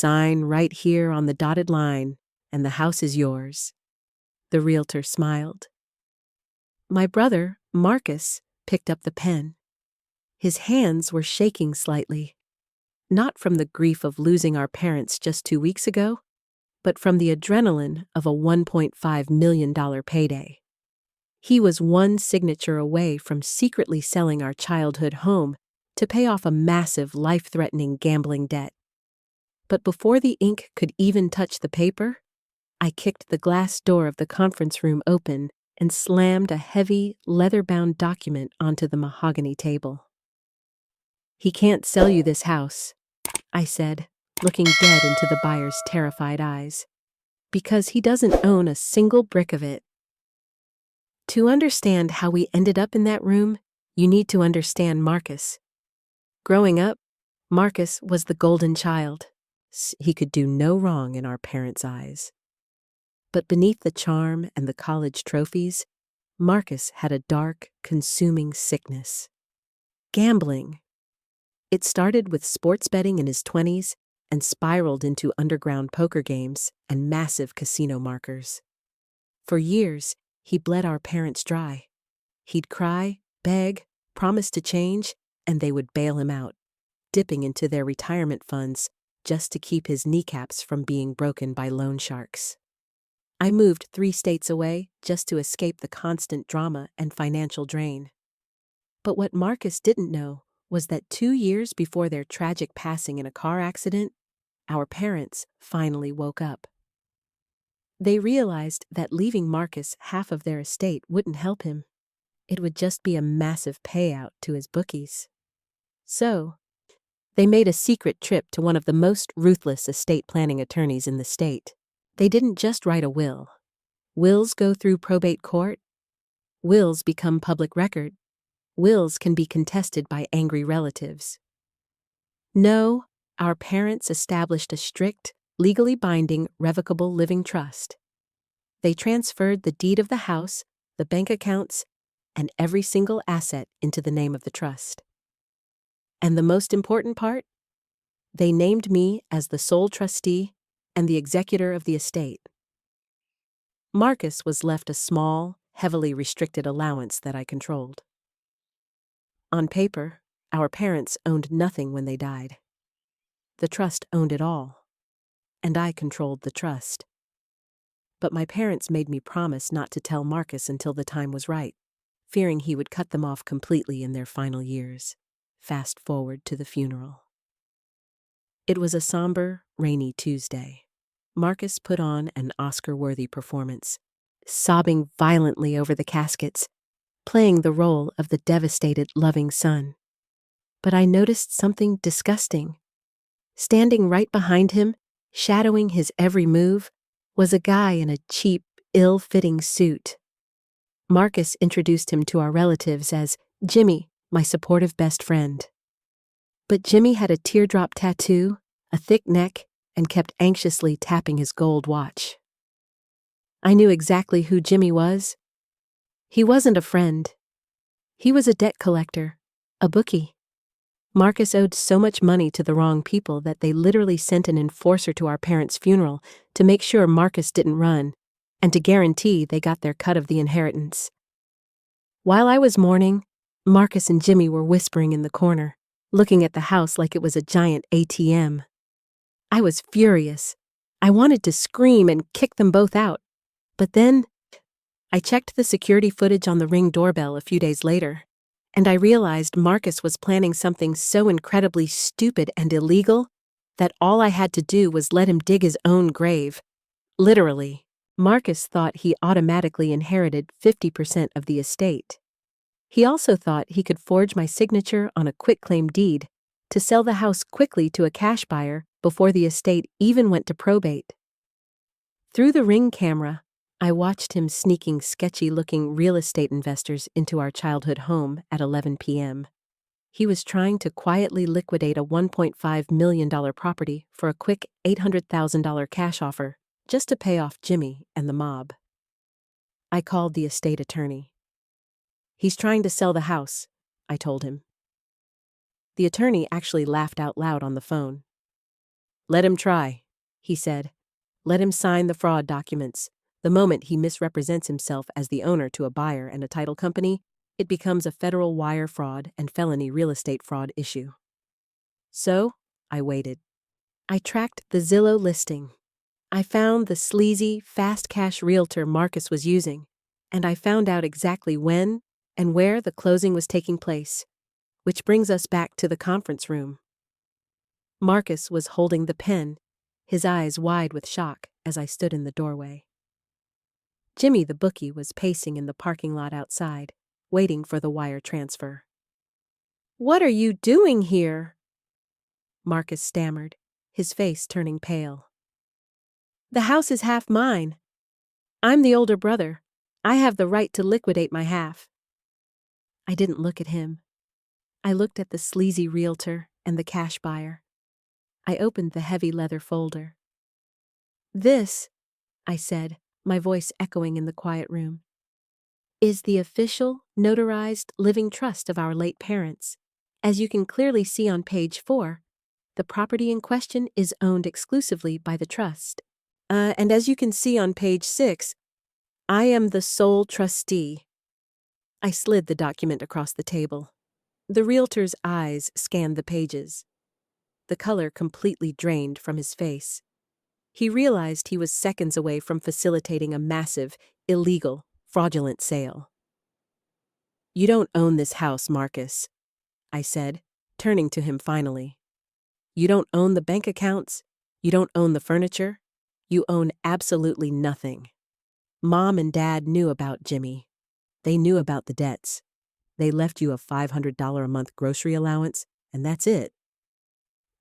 Sign right here on the dotted line, and the house is yours." The realtor smiled. My brother, Marcus, picked up the pen. His hands were shaking slightly, not from the grief of losing our parents just 2 weeks ago, but from the adrenaline of a $1.5 million payday. He was one signature away from secretly selling our childhood home to pay off a massive, life-threatening gambling debt. But before the ink could even touch the paper, I kicked the glass door of the conference room open and slammed a heavy, leather-bound document onto the mahogany table. "He can't sell you this house," I said, looking dead into the buyer's terrified eyes, "because he doesn't own a single brick of it." To understand how we ended up in that room, you need to understand Marcus. Growing up, Marcus was the golden child. He could do no wrong in our parents' eyes. But beneath the charm and the college trophies, Marcus had a dark, consuming sickness. Gambling. It started with sports betting in his 20s and spiraled into underground poker games and massive casino markers. For years, he bled our parents dry. He'd cry, beg, promise to change, and they would bail him out, dipping into their retirement funds just to keep his kneecaps from being broken by loan sharks. I moved 3 states away just to escape the constant drama and financial drain. But what Marcus didn't know was that 2 years before their tragic passing in a car accident, our parents finally woke up. They realized that leaving Marcus half of their estate wouldn't help him. It would just be a massive payout to his bookies. So, they made a secret trip to one of the most ruthless estate planning attorneys in the state. They didn't just write a will. Wills go through probate court. Wills become public record. Wills can be contested by angry relatives. No, our parents established a strict, legally binding, revocable living trust. They transferred the deed of the house, the bank accounts, and every single asset into the name of the trust. And the most important part? They named me as the sole trustee and the executor of the estate. Marcus was left a small, heavily restricted allowance that I controlled. On paper, our parents owned nothing when they died. The trust owned it all, and I controlled the trust. But my parents made me promise not to tell Marcus until the time was right, fearing he would cut them off completely in their final years. Fast forward to the funeral. It was a somber, rainy Tuesday. Marcus put on an Oscar-worthy performance, sobbing violently over the caskets, playing the role of the devastated, loving son. But I noticed something disgusting. Standing right behind him, shadowing his every move, was a guy in a cheap, ill-fitting suit. Marcus introduced him to our relatives as Jimmy, my supportive best friend. But Jimmy had a teardrop tattoo, a thick neck, and kept anxiously tapping his gold watch. I knew exactly who Jimmy was. He wasn't a friend. He was a debt collector, a bookie. Marcus owed so much money to the wrong people that they literally sent an enforcer to our parents' funeral to make sure Marcus didn't run, and to guarantee they got their cut of the inheritance. While I was mourning, Marcus and Jimmy were whispering in the corner, looking at the house like it was a giant ATM. I was furious. I wanted to scream and kick them both out. But then, I checked the security footage on the Ring doorbell a few days later, and I realized Marcus was planning something so incredibly stupid and illegal that all I had to do was let him dig his own grave. Literally, Marcus thought he automatically inherited 50% of the estate. He also thought he could forge my signature on a quitclaim deed to sell the house quickly to a cash buyer before the estate even went to probate. Through the Ring camera, I watched him sneaking sketchy-looking real estate investors into our childhood home at 11 p.m. He was trying to quietly liquidate a $1.5 million property for a quick $800,000 cash offer just to pay off Jimmy and the mob. I called the estate attorney. "He's trying to sell the house," I told him. The attorney actually laughed out loud on the phone. "Let him try," he said. "Let him sign the fraud documents. The moment he misrepresents himself as the owner to a buyer and a title company, it becomes a federal wire fraud and felony real estate fraud issue." So, I waited. I tracked the Zillow listing. I found the sleazy, fast cash realtor Marcus was using, and I found out exactly when and where the closing was taking place, which brings us back to the conference room. Marcus was holding the pen, his eyes wide with shock as I stood in the doorway. Jimmy the bookie was pacing in the parking lot outside, waiting for the wire transfer. "What are you doing here?" Marcus stammered, his face turning pale. "The house is half mine. I'm the older brother. I have the right to liquidate my half." I didn't look at him. I looked at the sleazy realtor and the cash buyer. I opened the heavy leather folder. "This," I said, my voice echoing in the quiet room, "is the official, notarized living trust of our late parents. As you can clearly see on page 4, the property in question is owned exclusively by the trust. And as you can see on page 6, I am the sole trustee." I slid the document across the table. The realtor's eyes scanned the pages. The color completely drained from his face. He realized he was seconds away from facilitating a massive, illegal, fraudulent sale. "You don't own this house, Marcus," I said, turning to him finally. "You don't own the bank accounts. You don't own the furniture. You own absolutely nothing. Mom and Dad knew about Jimmy. They knew about the debts. They left you a $500 a month grocery allowance, and that's it."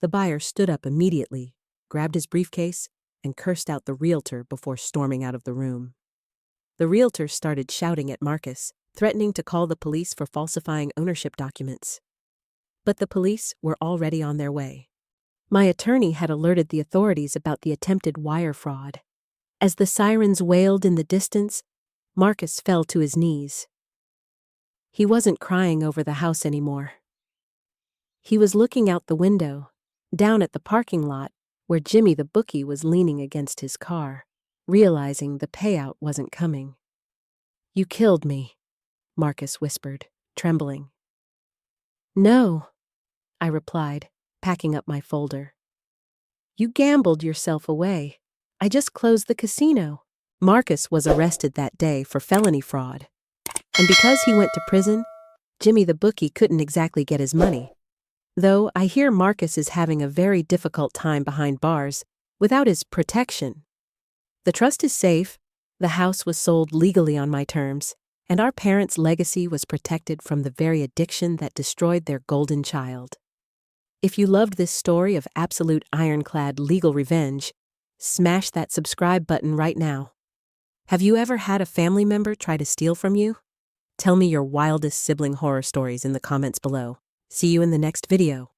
The buyer stood up immediately, grabbed his briefcase, and cursed out the realtor before storming out of the room. The realtor started shouting at Marcus, threatening to call the police for falsifying ownership documents. But the police were already on their way. My attorney had alerted the authorities about the attempted wire fraud. As the sirens wailed in the distance, Marcus fell to his knees. He wasn't crying over the house anymore. He was looking out the window, down at the parking lot where Jimmy the bookie was leaning against his car, realizing the payout wasn't coming. "You killed me," Marcus whispered, trembling. "No," I replied, packing up my folder. "You gambled yourself away. I just closed the casino." Marcus was arrested that day for felony fraud. And because he went to prison, Jimmy the bookie couldn't exactly get his money. Though I hear Marcus is having a very difficult time behind bars without his protection. The trust is safe, the house was sold legally on my terms, and our parents' legacy was protected from the very addiction that destroyed their golden child. If you loved this story of absolute ironclad legal revenge, smash that subscribe button right now. Have you ever had a family member try to steal from you? Tell me your wildest sibling horror stories in the comments below. See you in the next video.